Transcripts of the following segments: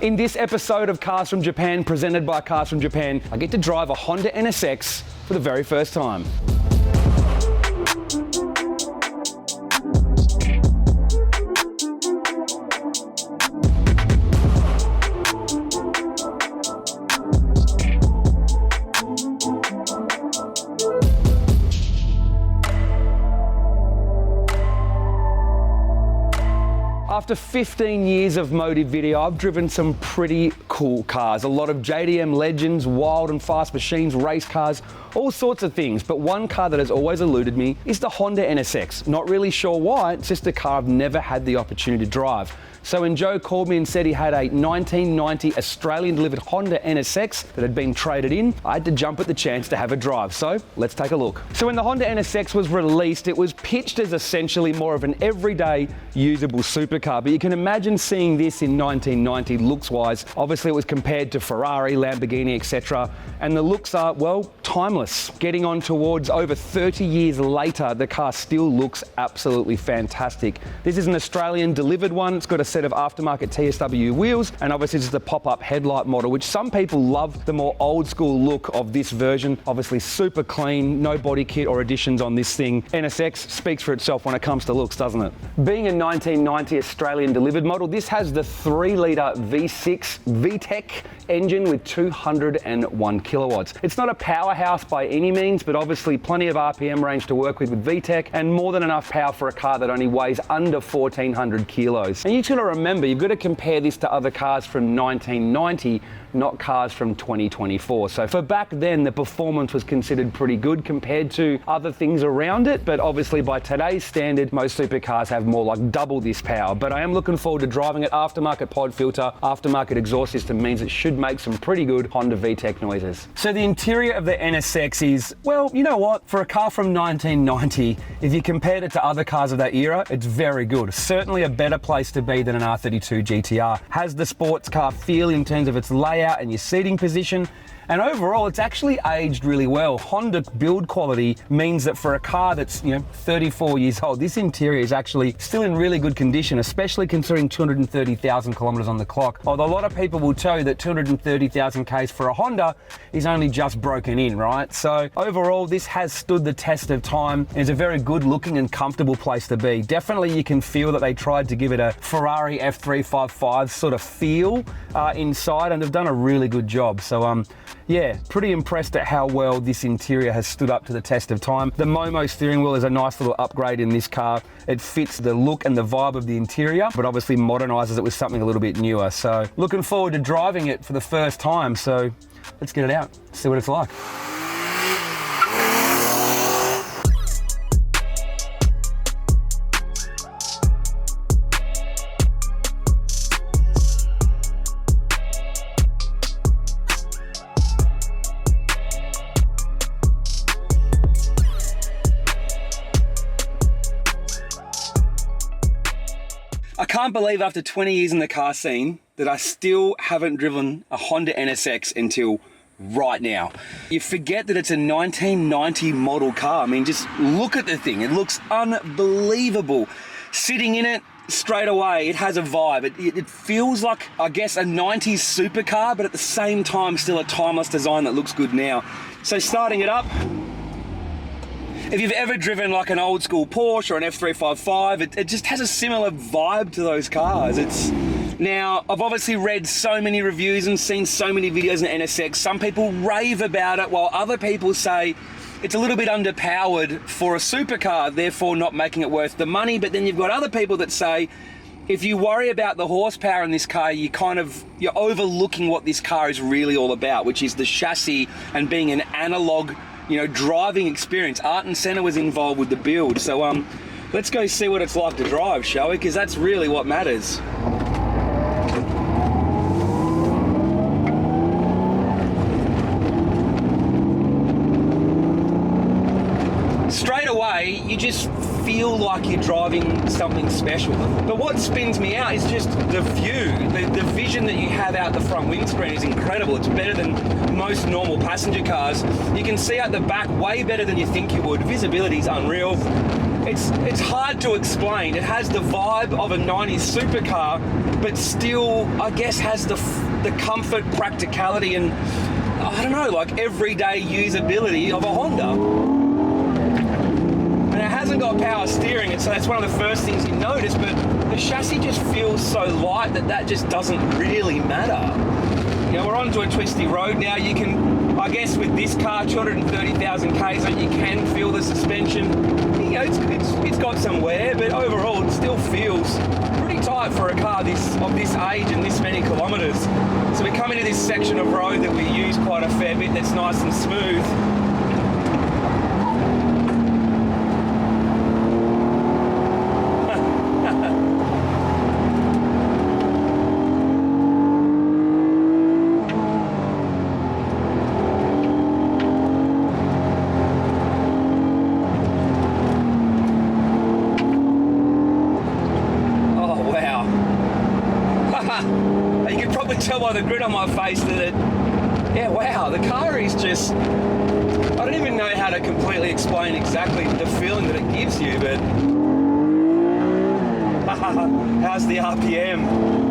In this episode of Cars from Japan, presented by Cars from Japan, I get to drive a Honda NSX for the very first time. After 15 years of motive video, I've driven some pretty cool cars. A lot of JDM legends, wild and fast machines, race cars, all sorts of things. But one car that has always eluded me is the Honda NSX. Not really sure why, it's just a car I've never had the opportunity to drive. So when Joe called me and said he had a 1990 Australian delivered Honda NSX that had been traded in, I had to jump at the chance to have a drive. So let's take a look. So when the Honda NSX was released, it was pitched as essentially more of an everyday usable supercar. But you can imagine seeing this in 1990 looks-wise. Obviously it was compared to Ferrari, Lamborghini, etc. And the looks are, well, timeless. Getting on towards over 30 years later, the car still looks absolutely fantastic. This is an Australian delivered one. It's got a set of aftermarket TSW wheels, and obviously this is the pop-up headlight model, which some people love the more old school look of this version. Obviously super clean, no body kit or additions on this thing. NSX speaks for itself when it comes to looks, doesn't it? Being a 1990 Australian delivered model, this has the 3-litre V6 VTEC engine with 201 kilowatts. It's not a powerhouse by any means, but obviously plenty of RPM range to work with VTEC, and more than enough power for a car that only weighs under 1,400 kilos. And you just got to remember, you've got to compare this to other cars from 1990, not cars from 2024. So for back then, the performance was considered pretty good compared to other things around it, but obviously by today's standard, most supercars have more like double this power. But I am looking forward to driving it. Aftermarket pod filter, aftermarket exhaust system means it should make some pretty good Honda VTEC noises. So the interior of the NSX is, well, you know what? For a car from 1990, if you compared it to other cars of that era, it's very good. Certainly a better place to be than an R32 GTR. Has the sports car feel in terms of its layout and your seating position. And overall, it's actually aged really well. Honda build quality means that for a car that's 34 years old, this interior is actually still in really good condition, especially considering 230,000 kilometers on the clock. Although a lot of people will tell you that 230,000 Ks for a Honda is only just broken in, right? So overall, this has stood the test of time and is a very good looking and comfortable place to be. Definitely you can feel that they tried to give it a Ferrari F355 sort of feel inside, and they've done a really good job. So yeah, pretty impressed at how well this interior has stood up to the test of time. The Momo steering wheel is a nice little upgrade in this car. It fits the look and the vibe of the interior, but obviously modernizes it with something a little bit newer. So looking forward to driving it for the first time. So let's get it out, see what it's like. I can't believe after 20 years in the car scene that I still haven't driven a Honda NSX until right now. You forget that it's a 1990 model car. I mean, just look at the thing. It looks unbelievable. Sitting in it straight away, it has a vibe. It feels like, I guess, a 90s supercar, but at the same time, still a timeless design that looks good now. So starting it up, if you've ever driven like an old school Porsche or an F355, it just has a similar vibe to those cars. Now, I've obviously read so many reviews and seen so many videos in NSX. Some people rave about it, while other people say it's a little bit underpowered for a supercar, therefore not making it worth the money. But then you've got other people that say, if you worry about the horsepower in this car, you're overlooking what this car is really all about, which is the chassis and being an analog driving experience. Art and Center was involved with the build. So let's go see what it's like to drive, shall we? Because that's really what matters. Straight away, you just feel like you're driving something special. But what spins me out is just the view. The vision that you have out the front windscreen is incredible. It's better than most normal passenger cars. You can see out the back way better than you think you would. Visibility is unreal. it's hard to explain. It has the vibe of a 90s supercar, but still, I guess, has the comfort, practicality, and I don't know, like everyday usability of a Honda. And it hasn't got power steering, and so that's one of the first things you notice, but the chassis just feels so light that just doesn't really matter. You know, we're onto a twisty road now. You can, I guess with this car, 230,000 Ks on, you can feel the suspension. You know, it's got some wear, but overall it still feels pretty tight for a car of this age and this many kilometres. So we come into this section of road that we use quite a fair bit that's nice and smooth. Tell by the grin on my face that yeah, wow, the car is just, I don't even know how to completely explain exactly the feeling that it gives you, but how's the RPM?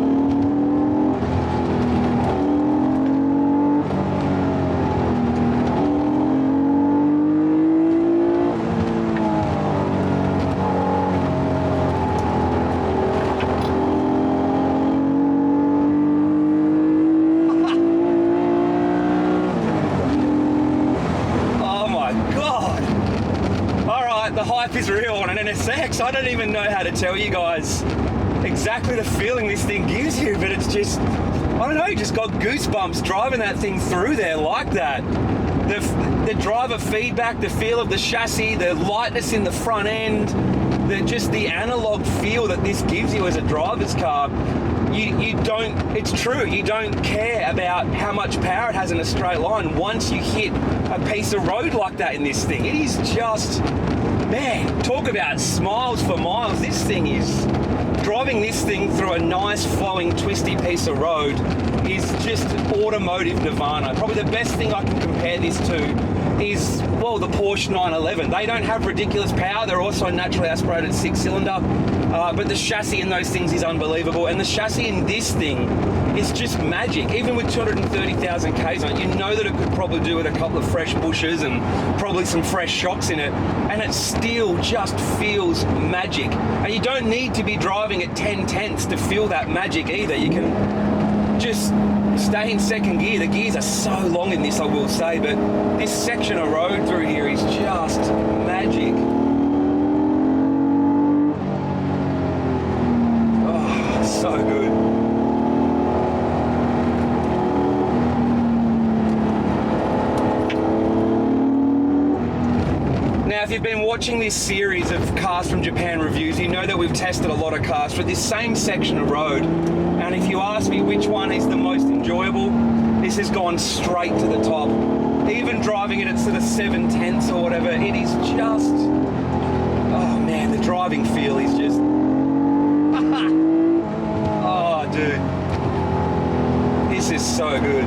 The hype is real on an NSX. I don't even know how to tell you guys exactly the feeling this thing gives you, but it's just, I don't know, you just got goosebumps driving that thing through there like that. The driver feedback, the feel of the chassis, the lightness in the front end, just the analog feel that this gives you as a driver's car. You don't, it's true, you don't care about how much power it has in a straight line once you hit a piece of road like that in this thing. It is just, man, talk about smiles for miles. This thing is, driving this thing through a nice flowing twisty piece of road is just automotive nirvana. Probably the best thing I can compare this to is, well, the Porsche 911. They don't have ridiculous power. They're also a naturally aspirated 6-cylinder, but the chassis in those things is unbelievable. And the chassis in this thing is just magic. Even with 230,000 Ks on it, you know that it could probably do with a couple of fresh bushes and probably some fresh shocks in it, and it still just feels magic. And you don't need to be driving at 10 tenths to feel that magic either. You can just stay in second gear. The gears are so long in this, I will say, but this section of road through here is just magic. Oh, so good. Now, if you've been watching this series of Cars from Japan reviews, you know that we've tested a lot of cars for this same section of road. And if you ask me which one is the most enjoyable, this has gone straight to the top. Even driving it at sort of 7 tenths or whatever, it is just, oh man, the driving feel is just, oh dude, this is so good.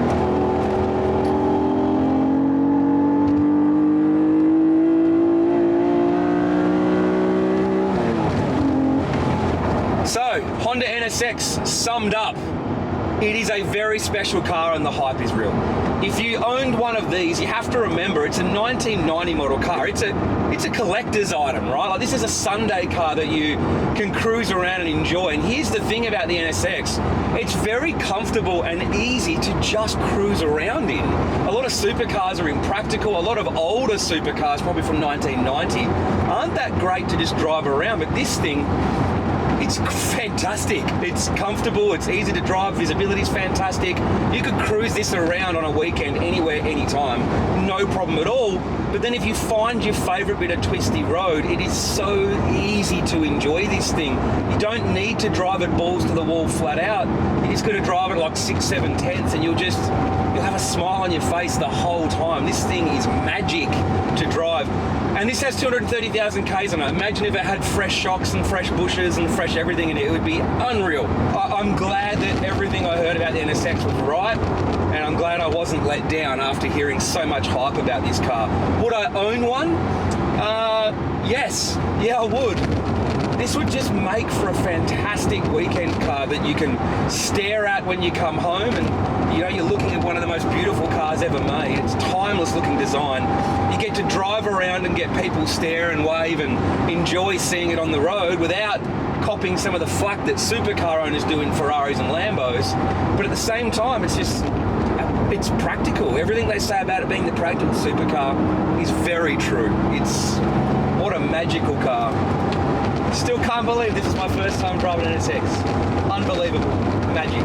So, Honda NSX summed up. It is a very special car and the hype is real. If you owned one of these, you have to remember it's a 1990 model car. It's a collector's item, right? Like, this is a Sunday car that you can cruise around and enjoy. And here's the thing about the NSX. It's very comfortable and easy to just cruise around in. A lot of supercars are impractical. A lot of older supercars, probably from 1990, aren't that great to just drive around. But this thing, it's fantastic. It's comfortable, it's easy to drive, visibility's fantastic. You could cruise this around on a weekend, anywhere, anytime, no problem at all. But then if you find your favorite bit of twisty road, it is so easy to enjoy this thing. You don't need to drive it balls to the wall flat out. You're just gonna drive it like 6, 7 tenths and you'll have a smile on your face the whole time. This thing is magic to drive. And this has 230,000 Ks on it. Imagine if it had fresh shocks and fresh bushes and fresh everything in it. It would be unreal. I'm glad that everything I heard about the NSX was right, and I'm glad I wasn't let down after hearing so much hype about this car. Would I own one? Yes, yeah, I would. This would just make for a fantastic weekend car that you can stare at when you come home, and you know, you're looking at one of the most beautiful cars ever made. It's timeless looking design. You get to drive around and get people stare and wave and enjoy seeing it on the road without copying some of the flack that supercar owners do in Ferraris and Lambos. But at the same time, it's practical. Everything they say about it being the practical supercar is very true. What a magical car. Still can't believe this is my first time driving an NSX. Unbelievable. Magic.